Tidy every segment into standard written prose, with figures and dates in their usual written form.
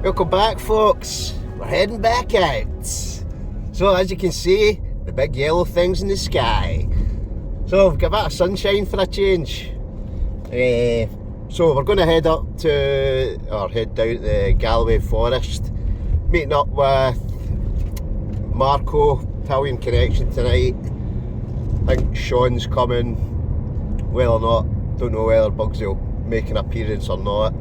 Welcome back, folks. We're heading back out. So as you can see, the big yellow things in the sky. So we've got a bit of sunshine for a change. So we're going to head down to the Galloway forest, meeting up with Marco, Italian Connection tonight. I think Sean's coming, whether or not, don't know whether Bugsy will make an appearance or not,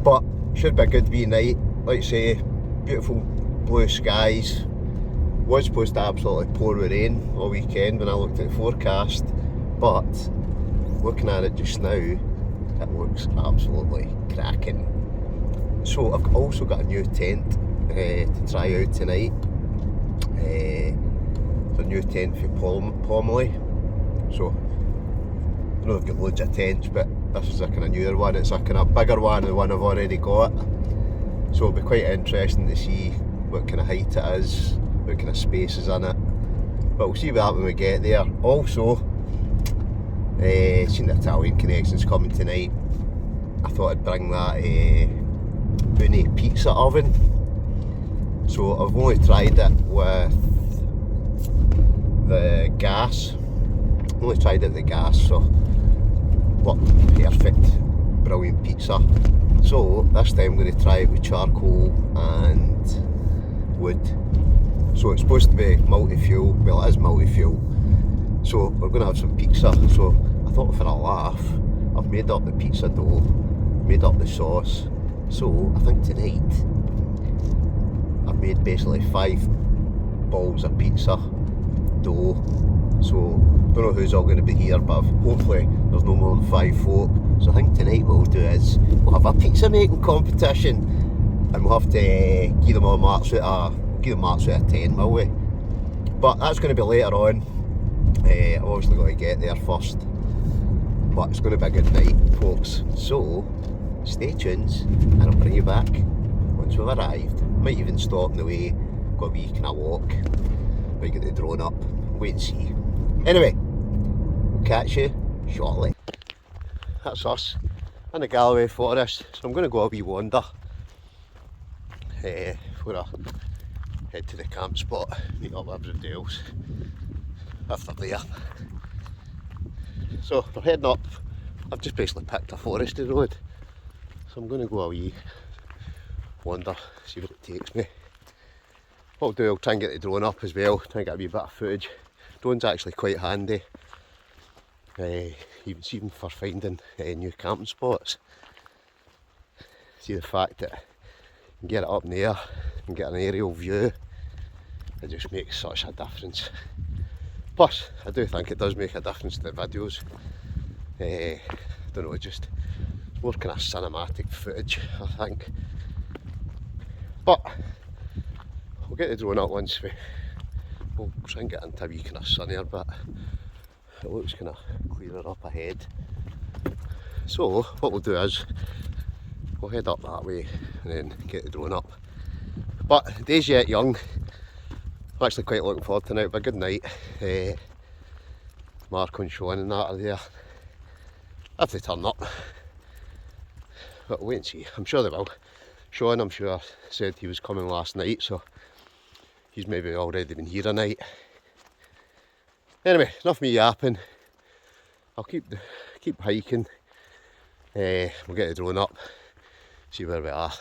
but should be a good wee night. Like I say, beautiful blue skies. Was supposed to absolutely pour with rain all weekend when I looked at the forecast, but looking at it just now, it looks absolutely cracking. So I've also got a new tent to try out tonight. It's a new tent for Pomoly. So I know they've got loads of tents, but this is a kind of newer one. It's a kind of bigger one than the one I've already got. So it'll be quite interesting to see what kind of height it is, what kind of space is in it. But we'll see that when we get there. Also, seen the Italian Connections coming tonight. I thought I'd bring that Ooni pizza oven. So I've only tried it with the gas. Only tried it with the gas, so what perfect, brilliant pizza. So this time I'm going to try it with charcoal and wood. So it's supposed to be multi-fuel. Well, it is multi-fuel. So we're going to have some pizza. So I thought for a laugh, I've made up the pizza dough, made up the sauce. So I think tonight I've made basically 5 balls of pizza dough. So don't know who's all going to be here, but hopefully there's no more than 5 folk. So I think tonight what we'll do is we'll have a pizza making competition, and we'll have to give them all marks out of 10, will we? But that's going to be later on. I've obviously got to get there first, but it's going to be a good night, folks. So stay tuned, and I'll bring you back once we've arrived. Might even stop on the way, go a wee kind of walk, might get the drone up, wait and see. Anyway, we'll catch you shortly. That's us in the Galloway forest, so I'm going to go a wee wander before I head to the camp spot, meet up with everybody else if they're there. So we're heading up. I've just basically picked a foresty road, so I'm going to go a wee wander, see where it takes me. What I'll do, I'll try and get the drone up as well, try and get a wee bit of footage. Drone's actually quite handy, even for finding new camping spots. See the fact that you can get it up in the air and get an aerial view, it just makes such a difference. Plus, I do think it does make a difference to the videos. I don't know, it's more kind of cinematic footage, I think. But we'll get the drone up once we'll try and get into a wee kind of sunnier bit. It looks kind of clearer up ahead. So what we'll do is we'll head up that way and then get the drone up. But the day's yet young. I'm actually quite looking forward to tonight. It'll be a good night. Marco and Sean and that are there, if they turn up. But we'll wait and see. I'm sure they will. Sean, I'm sure, said he was coming last night, so he's maybe already been here a night. Anyway, enough me yapping. I'll keep hiking. We'll get the drone up, see where we are.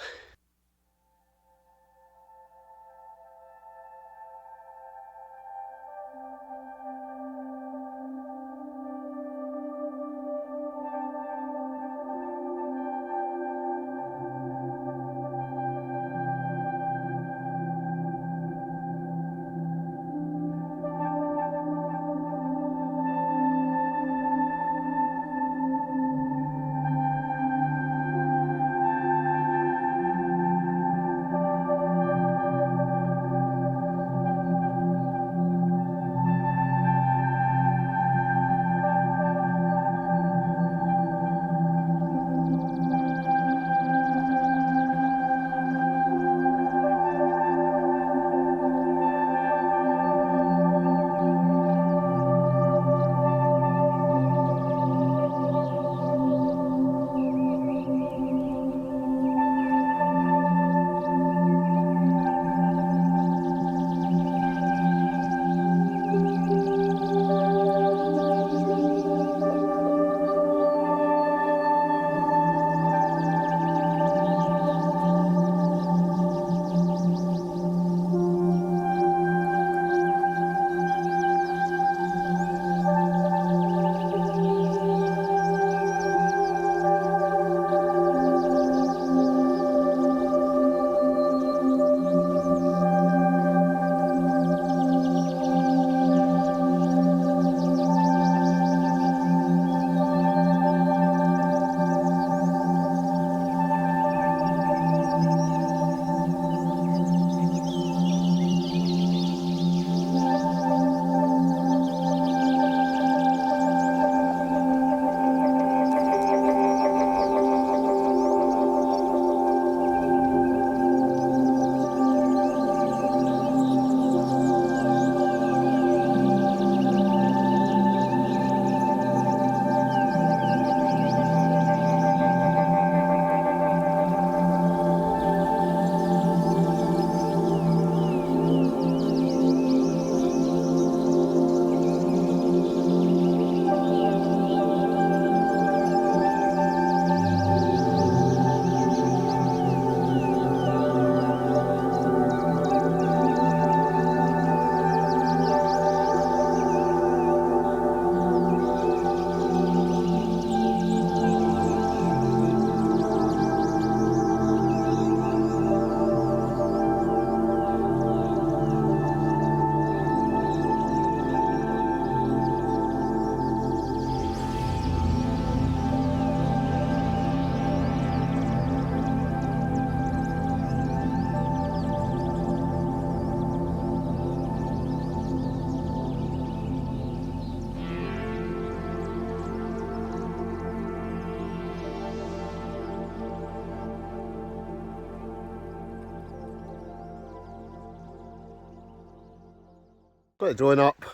Put the drone up,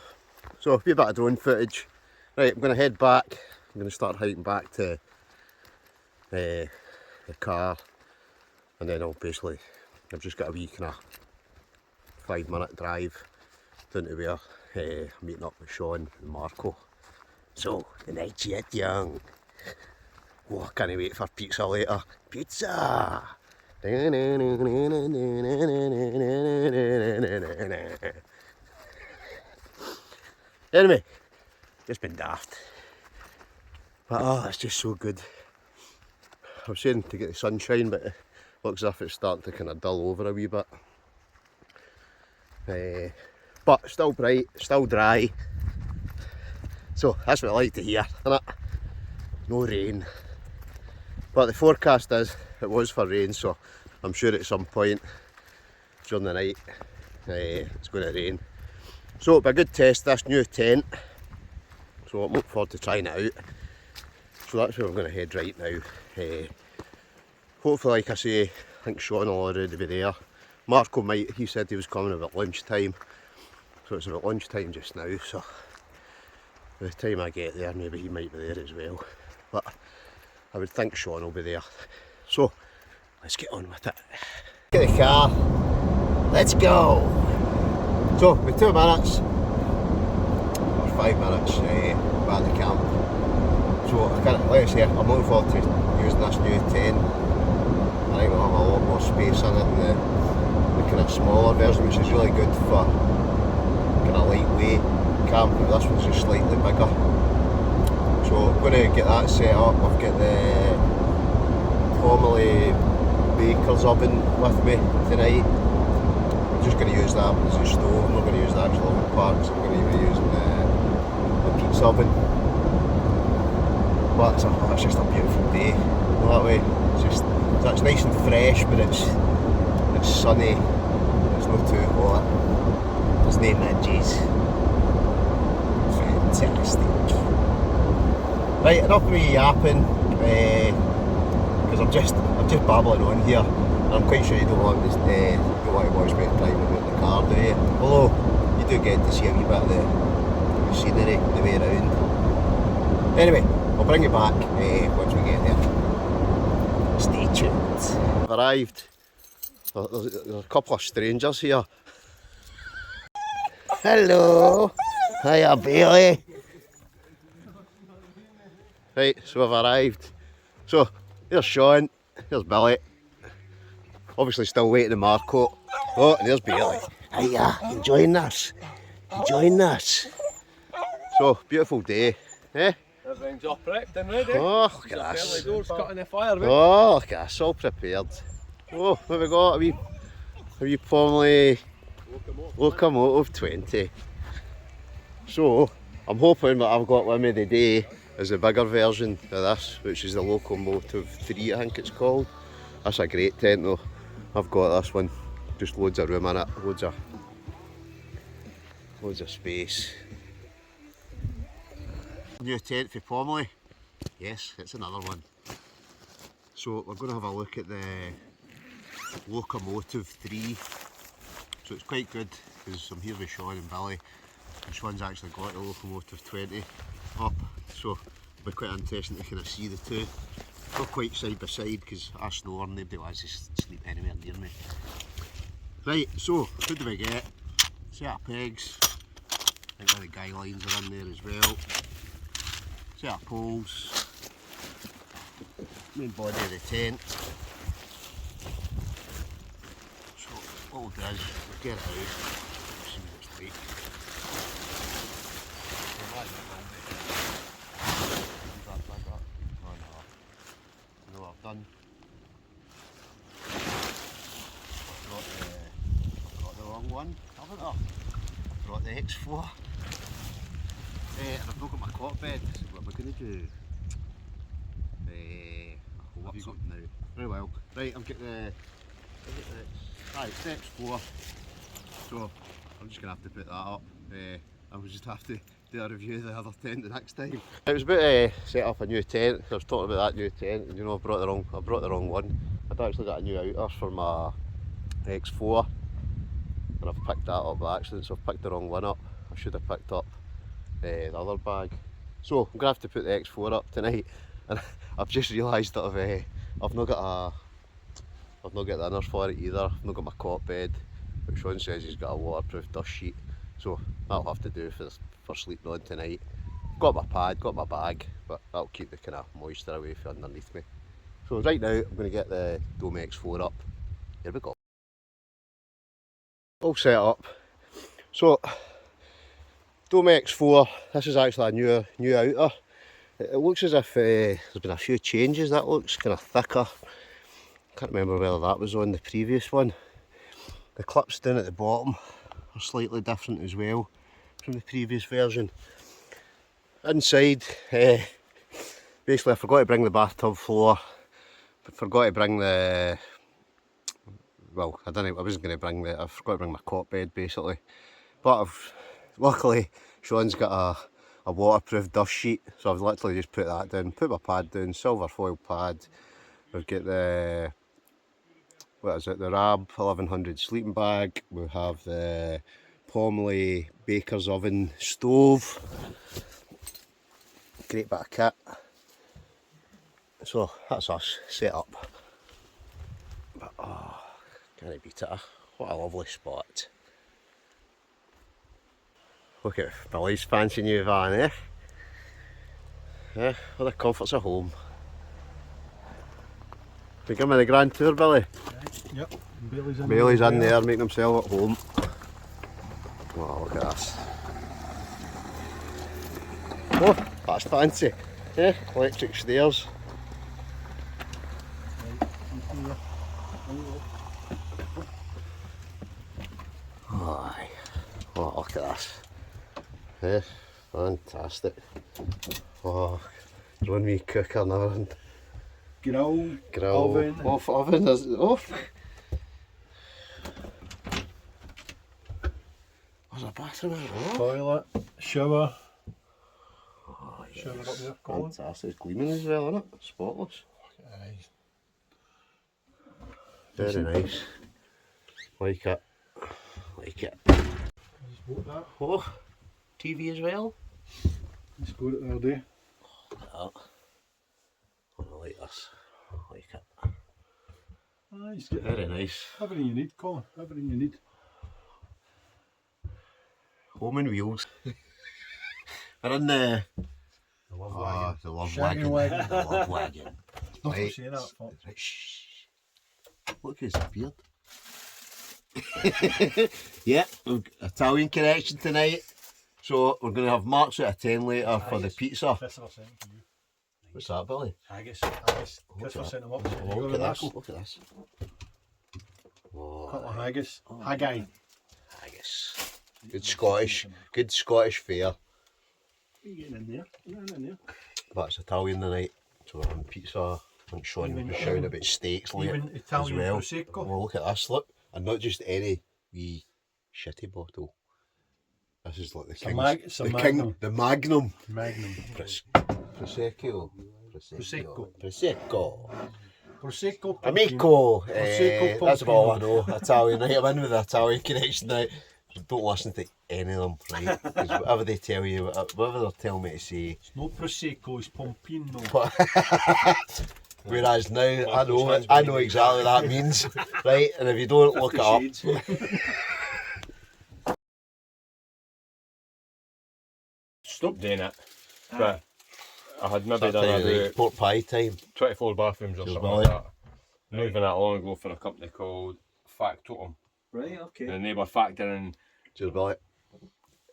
so a bit of drone footage. Right, I'm going to head back. I'm going to start hiking back to the car, and then I've just got a wee kind of 5-minute drive down to where I'm meeting up with Sean and Marco. So, the night's yet young. Oh, I can't wait for pizza later. Pizza! Anyway, just been daft. But oh, it's just so good. I was saying to get the sunshine, but it looks as if it's starting to kind of dull over a wee bit. But still bright, still dry. So that's what I like to hear, innit? No rain. But the forecast is, it was for rain, so I'm sure at some point during the night it's going to rain. So it'll be a good test, this new tent. So I'm looking forward to trying it out. So that's where we're going to head right now. Hopefully, like I say, I think Sean will already be there. Marco might, he said he was coming about lunchtime. So it's about lunchtime just now, so by the time I get there, maybe he might be there as well. But I would think Sean will be there. So, let's get on with it. Get the car, let's go! So, with 2 minutes, or 5 minutes, back at the camp. So, like I say, I'm looking forward to using this new tent. I think we'll have a lot more space in it than the kind of smaller version, which is really good for kind of lightweight camping. This one's just slightly bigger. So I'm going to get that set up. I've got the Pomoly baker's oven with me tonight. I'm just going to use that as a stove. I'm not going to use the actual oven part, so I'm going to be using the pizza oven. But it's just a beautiful day. That way, it's nice and fresh, but it's sunny. It's not too hot. There's no midges. Fantastic. Right, enough of me yapping, because I'm just babbling on here. And I'm quite sure you don't want to watch me driving about the car, do you? Although you do get to see a wee bit of the scenery the way around. Anyway, I'll bring you back once we get there. Stay tuned. I've arrived. There's a couple of strangers here. Hello. Hiya, Bailey. Right, so I've arrived. So, there's Sean, there's Billy. Obviously still waiting on Marco. Oh, and there's Bailey. Hiya, enjoying this? Enjoying this? So, beautiful day, eh? Everything's all prepped and ready. Oh, look at this. Doors cutting the fire, mate. Oh, look at this, all prepared. Oh, what have we got? A wee Pomoly Locomotive 20. So, I'm hoping that I've got with me today is the bigger version of this, which is the Locomotive 3, I think it's called. That's a great tent though. I've got this one, just loads of room in it, loads of space. New tent for Pomoly. Yes, it's another one. So we're going to have a look at the Locomotive 3. So it's quite good because I'm here with Sean and Billy. And Sean's actually got the Locomotive 20 up, so it'll be quite interesting to kind of see the two. Not quite side by side because I snore and nobody wants to sleep anywhere near me. Right, so what do we get? Set of pegs. I think the guy lines are in there as well. Set of poles. Main body of the tent. So what we'll do is we'll get it out. See what it's like. I've done. I've got the wrong one, haven't I? I've got the X4. And I've not got my cot bed, so what am I going to do? I'll work something out. Very well. Right, I'm getting the... it's the X4. So, I'm just going to have to put that up. I will just have to do a review of the other tent the next time. It was about to set up a new tent. I was talking about that new tent, and you know I brought the wrong one. I'd actually got a new outer for my X4, and I've picked that up by accident, so I've picked the wrong one up. should have picked up the other bag. So I'm gonna have to put the X4 up tonight, and I've just realised that I've not got the inners for it either. I've not got my cot bed, but Sean says he's got a waterproof dust sheet, so that'll have to do for sleeping on tonight. Got my pad, got my bag, but that'll keep the kind of moisture away from underneath me. So right now I'm going to get the Dome X4 up. Here we go. All set up. So Dome X4, this is actually a new outer. It looks as if there's been a few changes. That looks kind of thicker. Can't remember whether that was on the previous one. The clips down at the bottom are slightly different as well from the previous version. Inside, basically I forgot to bring the bathtub floor, but forgot to bring the, well, I wasn't going to bring I forgot to bring my cot bed basically. But luckily Sean's got a waterproof dust sheet, so I've literally just put that down, put my pad down, silver foil pad. We've got the, what is it, the RAB 1100 sleeping bag. We have the Pomoly baker's oven stove. Great bit of kit. So that's us set up. But oh, can't beat it. What a lovely spot. Look at Billy's fancy new van, eh? Yeah, all the comforts of home. We give me the grand tour, Billy. Yep, Bailey's in there making himself at home. Oh, look at this. Oh, that's fancy. Yeah, electric stairs. Aye. Oh, look at this. Yeah, fantastic. Oh, run me cooker and everything. Grill, oven. Oven is off. There's a bathroom in there. Toilet, shower. Oh, yes. Shower up there, Colin. Fantastic. It's gleaming as well, isn't it? Spotless. Aye. Very nice. Like it. Like it. Just bought that. Oh, TV as well. Just got it the other day. Look at that. I like this. I like it. Aye, just get Very nice. everything you need, Colin. Everything you need. Home and wheels. We're in the love wagon. The love Shagging wagon. wagon. The love wagon. Not Right. saying that, fuck. Right, shh. Look who's appeared. Yeah, Italian connection tonight. So we're going to have marks out of 10 later for the pizza. Christopher sent them to you. What's that, Billy? Haggis. Look Christopher at sent them up. that. You Oh, go look to at this. Marco. Look at this. Couple of haggis. Oh. Haggai. Haggis. Good Scottish fare. What are you getting in there? Nothing in there. But it's Italian tonight, so we're having pizza. I think Sean was shouting about steaks later Even as Italian well. prosecco. Well, look at this, look. And not just any wee shitty bottle. This is like the king's, the Magnum. Magnum. Prosecco. Prosecco. Amico. Prosecco That's about all I know. Italian, right? I'm in with the Italian connection now. So don't listen to any of them, right? Because whatever they tell you, whatever they're telling me to say. It's not Prosecco, it's Pompino. Whereas now I know exactly what that means, right? And if you don't, look it up. Stopped doing it, but I had maybe done about pork pie time. 24 bathrooms or Cheers, something Billy. like that. Not even that long ago for a company called Factotum. Right, okay. And they were factoring Cheers, Billy.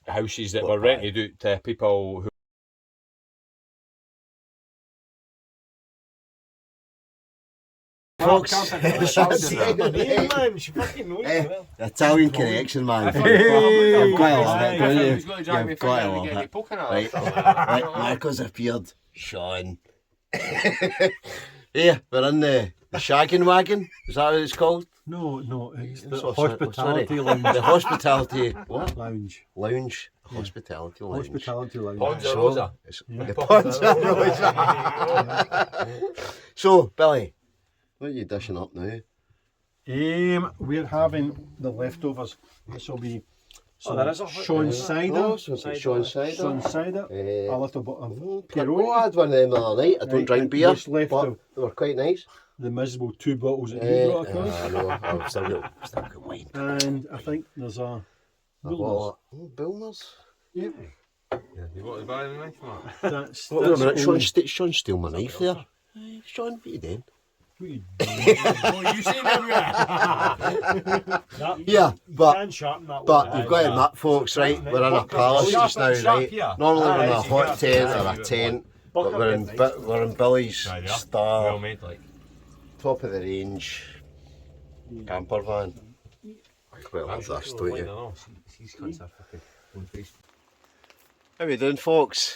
houses that Pork were rented out to people who Folks, Italian connection, man. You've got to love it, don't you? He's got to drag me You've got to finger and love get me it. poking at Right, it. right, Marco's appeared. Sean. Yeah, we're in the shagging wagon. Is that what it's called? No, it's the So- hospitality sorry. lounge. The hospitality what? Lounge. Lounge. Hospitality lounge. Hospitality lounge. Ponza Rosa. It's Yeah. the Ponza Rosa. So, Billy, what are you dishing up now? We're having the leftovers. This will be So there is a Sean cider. Oh, so it's Sean cider. Sean cider. A little bit of I Peroni. had one of them the other night. I don't Right, drink and beer, what's left but of- they were quite nice. The miserable 2 bottles that you brought across. I know, I've still got wine. And I think there's a Builders. Builders? Yep. Yeah, you want to buy the knife, Mark? That's Wait a minute, only- Sean stole my knife there. Sean, what are you doing? What you doing? What you seen everywhere? Yeah, but Can sharpen that But one. you've got to admit, folks, right? We're in a palace just now, right? Normally we're in a hot tent or a tent, but we're in Billy's Well star, made, like. top of the range camper van. Quite love this, don't you? How we doing, folks?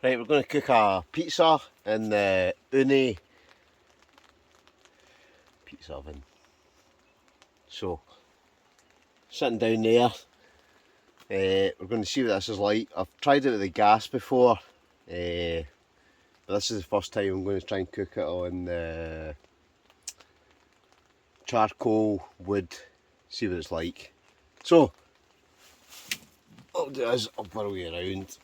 Right, we're going to cook a pizza in the Ooni pizza oven. So, sitting down there, we're going to see what this is like. I've tried it with the gas before, but this is the first time I'm going to try and cook it on charcoal, wood, see what it's like. So, what I'll do is I'll burrow you around.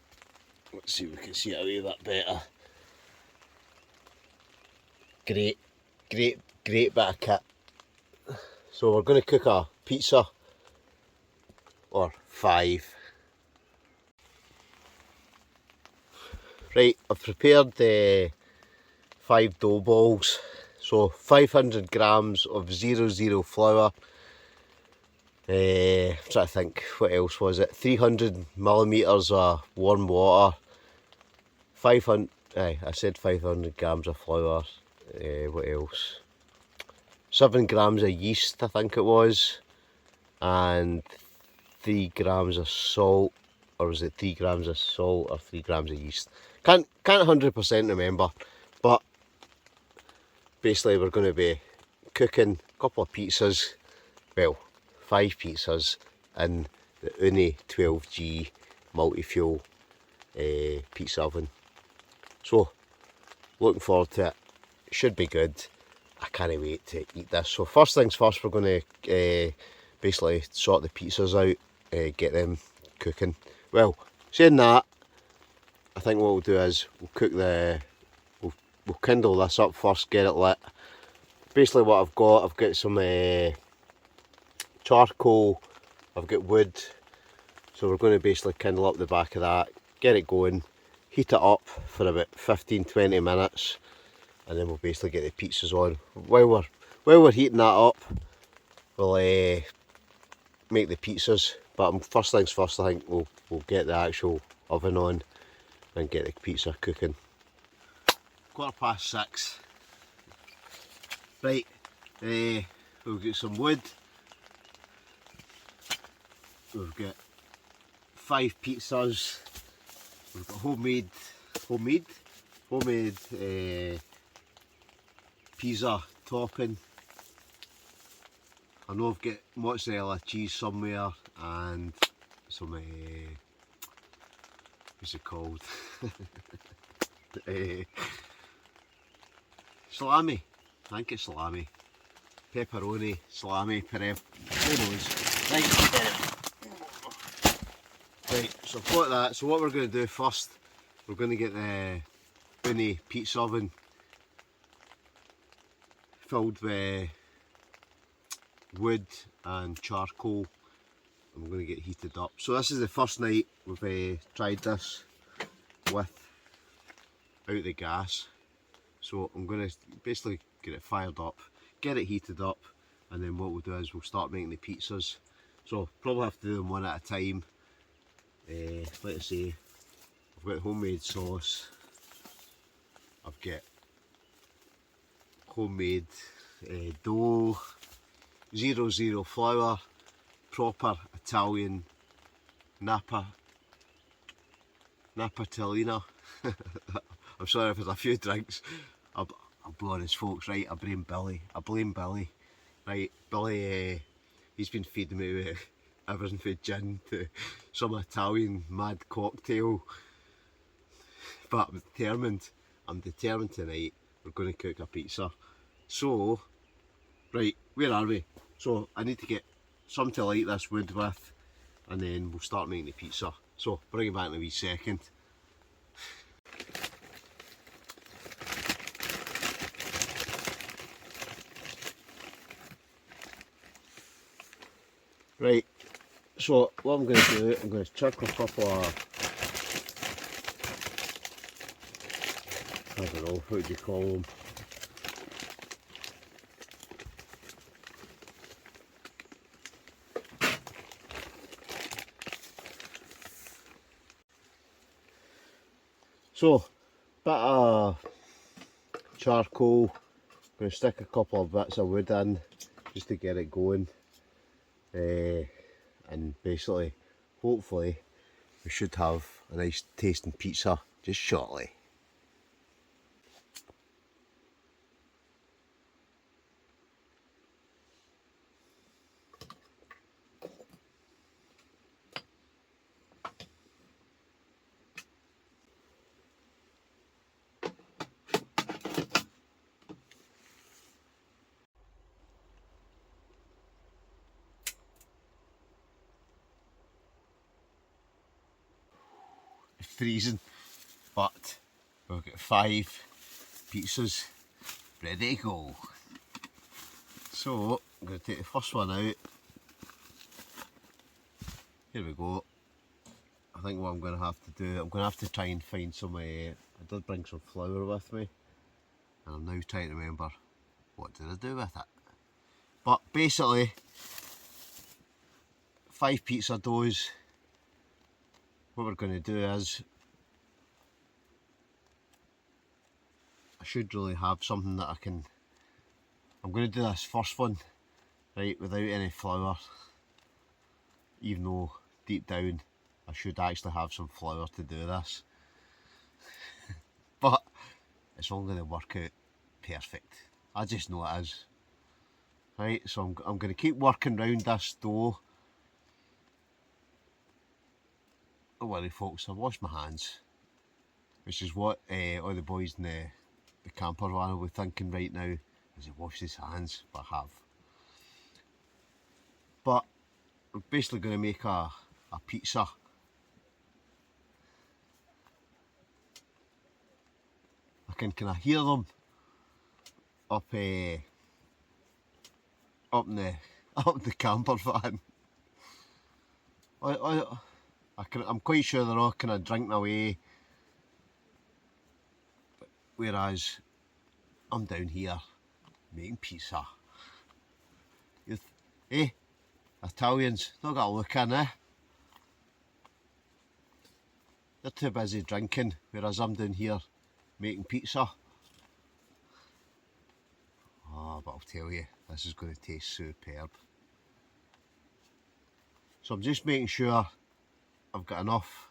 Let's see if we can see it a wee bit better. Great bit of kit. So we're going to cook a pizza, or 5. Right, I've prepared 5 dough balls. So 500 grams of 00 flour. I'm trying to think, what else was it? 300 millimeters of warm water. 500. I said 500 grams of flour. What else? 7 grams of yeast, I think it was, and 3 grams of salt, or was it 3 grams of salt or 3 grams of yeast? Can't 100% remember, but basically we're going to be cooking a couple of pizzas, well, 5 pizzas in the Ooni 12G multi-fuel pizza oven. So, looking forward to it. Should be good. I can't wait to eat this. So first things first, we're going to basically sort the pizzas out, get them cooking. Well, saying that, I think what we'll do is we'll cook we'll kindle this up first, get it lit. Basically what I've got some charcoal, I've got wood, so we're going to basically kindle up the back of that, get it going, heat it up for about 15-20 minutes, and then we'll basically get the pizzas on. While we're heating that up, we'll make the pizzas. But first things first, I think we'll get the actual oven on and get the pizza cooking. 6:15. Right, we'll get some wood. We've got 5 pizzas. We've got homemade pizza topping. I know I've got mozzarella cheese somewhere and some what's it called? Salami. I think it's salami. Pepperoni, salami, who knows? Right, so I've got that. So what we're going to do first, we're going to get the Ooni pizza oven filled with wood and charcoal, and we're going to get heated up. So this is the first night we've tried this without the gas. So I'm going to basically get it fired up, get it heated up, and then what we'll do is we'll start making the pizzas. So probably have to do them one at a time. Like I say, I've got homemade sauce, I've got homemade dough, 00 flour, proper Italian Napolitana. I'm sorry if there's a few drinks. I'll be honest, folks, right? I blame Billy. Right, Billy, he's been feeding me with everything from gin to some Italian mad cocktail. But I'm determined tonight we're going to cook a pizza. So, right, where are we? So I need to get something to light this wood with. and then we'll start making the pizza. So bring you back in a wee second. Right, so what I'm going to do, I'm going to chuck a couple of, I don't know, what do you call them? So, bit of charcoal, going to stick a couple of bits of wood in just to get it going. And basically, hopefully, we should have a nice tasting pizza just shortly. It's freezing, but we've got 5 pizzas ready to go. So I'm going to take the first one out. Here we go. I think what I'm going to have to do, I'm going to have to try and find some, I did bring some flour with me, and I'm now trying to remember what did I do with it. But basically, 5 pizza doughs. What we're going to do is, I should really have something that I'm going to do this first one, right, without any flour, even though deep down I should actually have some flour to do this. But it's all going to work out perfect. I just know it is. Right, so I'm going to keep working round this dough. Don't worry folks, I washed my hands, which is what all the boys in the camper van will be thinking right now, as he washed his hands, but I have. But we're basically going to make a pizza. I can kind of hear them up in the camper van. I'm quite sure they're all kind of drinking away, whereas I'm down here making pizza. Italians, not got a look in, eh? They're too busy drinking, whereas I'm down here making pizza. Oh, but I'll tell you, this is going to taste superb. So I'm just making sure I've got enough,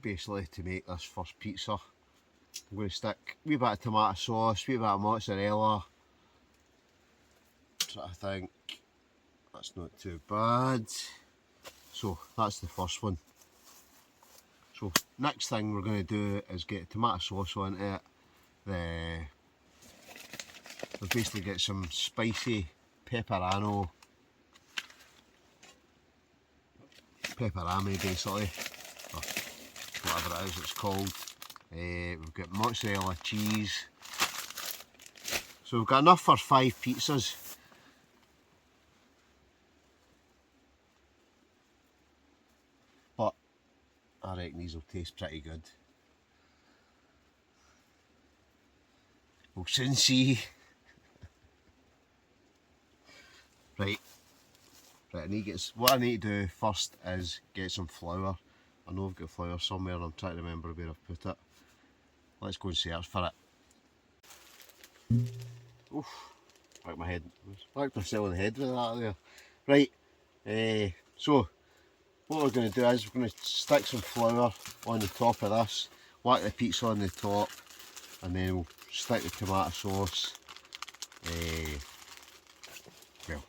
basically, to make this first pizza. I'm going to stick a wee bit of tomato sauce, a wee bit of mozzarella. So I think that's not too bad. So that's the first one. So next thing we're going to do is get tomato sauce onto it. We'll basically get some spicy pepperami basically, or whatever it is it's called. We've got mozzarella cheese. So we've got enough for 5 pizzas. But I reckon these will taste pretty good. We'll soon see. Right, what I need to do first is get some flour. I know I've got flour somewhere and I'm trying to remember where I've put it. Let's go and search for it. Oof, whacked myself in the head with that there. Right, so what we're going to do is we're going to stick some flour on the top of this, whack the pizza on the top, and then we'll stick the tomato sauce, well,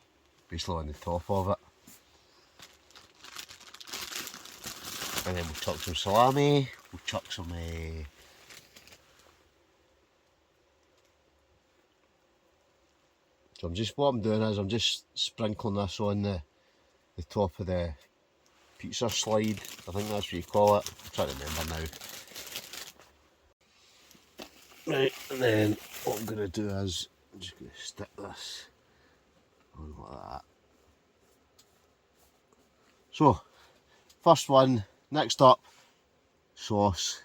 basically on the top of it. And then we'll chuck some salami, we'll chuck some so what I'm doing is I'm just sprinkling this on the the top of the pizza slide, I think that's what you call it. I'm trying to remember now. Right, and then what I'm going to do is, I'm just going to stick this on like that. So, first one, next up, sauce.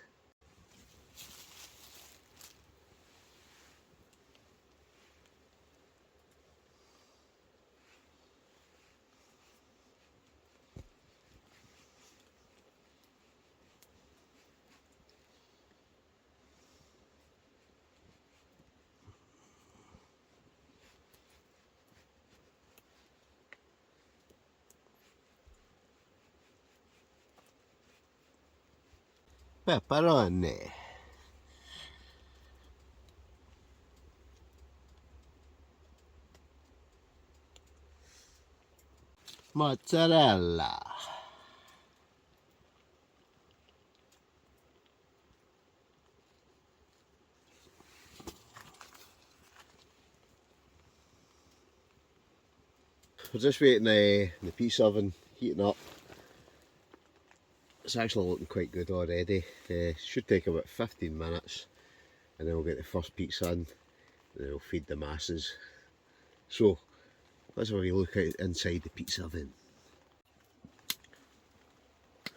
Pepperoni. Mozzarella. We're just waiting the pizza oven heating up. It's actually looking quite good already. Should take about 15 minutes and then we'll get the first pizza in and then we'll feed the masses. So let's have a look at inside the pizza oven.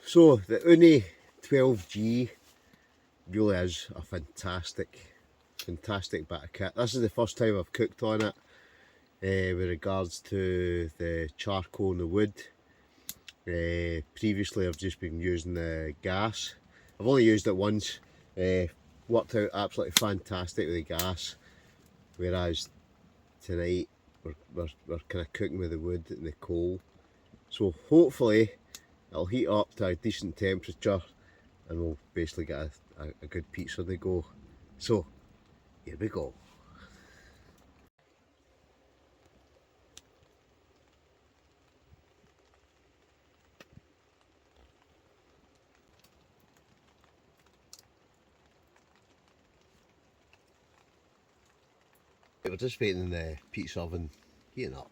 So the Ooni 12G really is a fantastic bit of kit. This is the first time I've cooked on it with regards to the charcoal and the wood. Previously I've just been using the gas. I've only used it once, worked out absolutely fantastic with the gas, whereas tonight we're kind of cooking with the wood and the coal. So hopefully it'll heat up to a decent temperature and we'll basically get a good pizza on the go. So here we go. We're just waiting in the pizza oven heating up.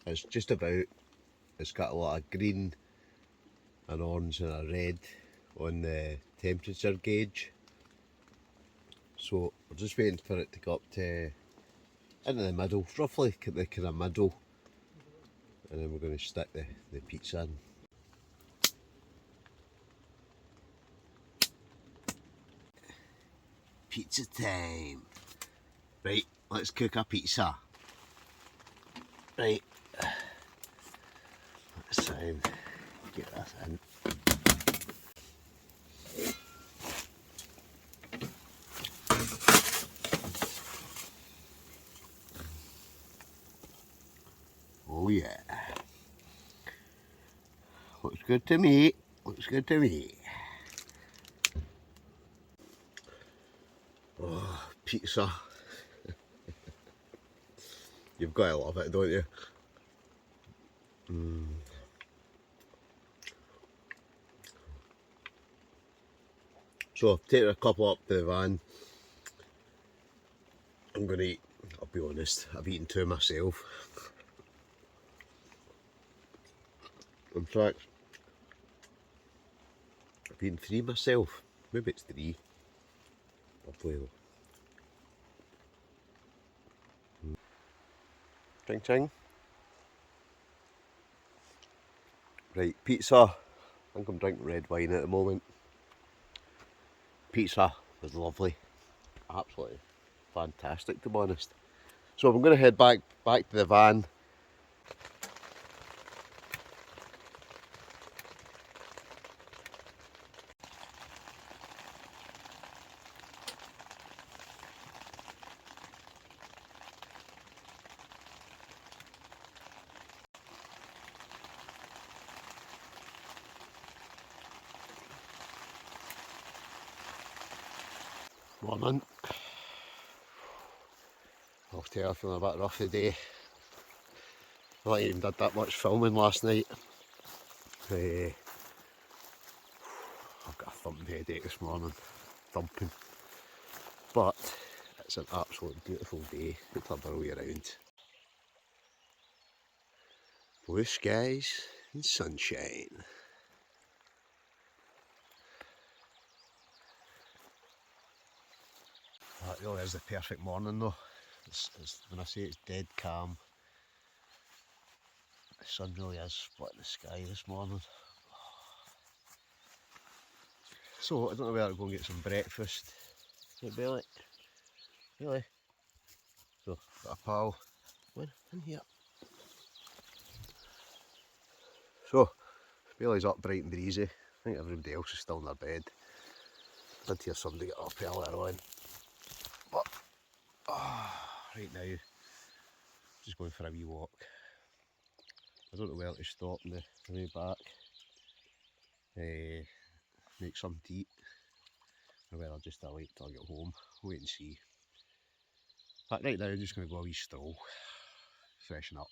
It's just about, it's got a lot of green and orange and a red on the temperature gauge. So we're just waiting for it to go up to into the middle, roughly the kind of middle, and then we're going to stick the pizza in. Pizza time! Right, let's cook a pizza. Right, let's try and get this in. Oh yeah, looks good to me, looks good to me. Oh, pizza. You've got to love it, don't you? So I've taken a couple up to the van. I'm going to eat, I'll be honest, I've eaten two myself. In fact, I've eaten three myself. Maybe it's three. Lovely though. Ching ching. Right, pizza. I think I'm drinking red wine at the moment. Pizza was lovely. Absolutely fantastic, to be honest. So I'm going to head back to the van. Morning. I'll tell you, I'm feeling a bit rough today. I not even did that much filming last night. I've got a thumping headache this morning. Thumping. But It's an absolute beautiful day to turn our way around. Blue skies and sunshine. That really is the perfect morning though. It's, when I say it's dead calm, the sun really is splitting the sky this morning. So I don't know whether to go and get some breakfast. Hey Bailey, Bailey. So got a pal. Come in here. So Bailey's up bright and breezy. I think everybody else is still in their bed. I did hear somebody get up earlier on. But right now, just going for a wee walk. I don't know where to stop on the way back. Make something to eat. Or whether just I wait till I get home. Wait and see. But right now I'm just going to go a wee stroll. Freshen up.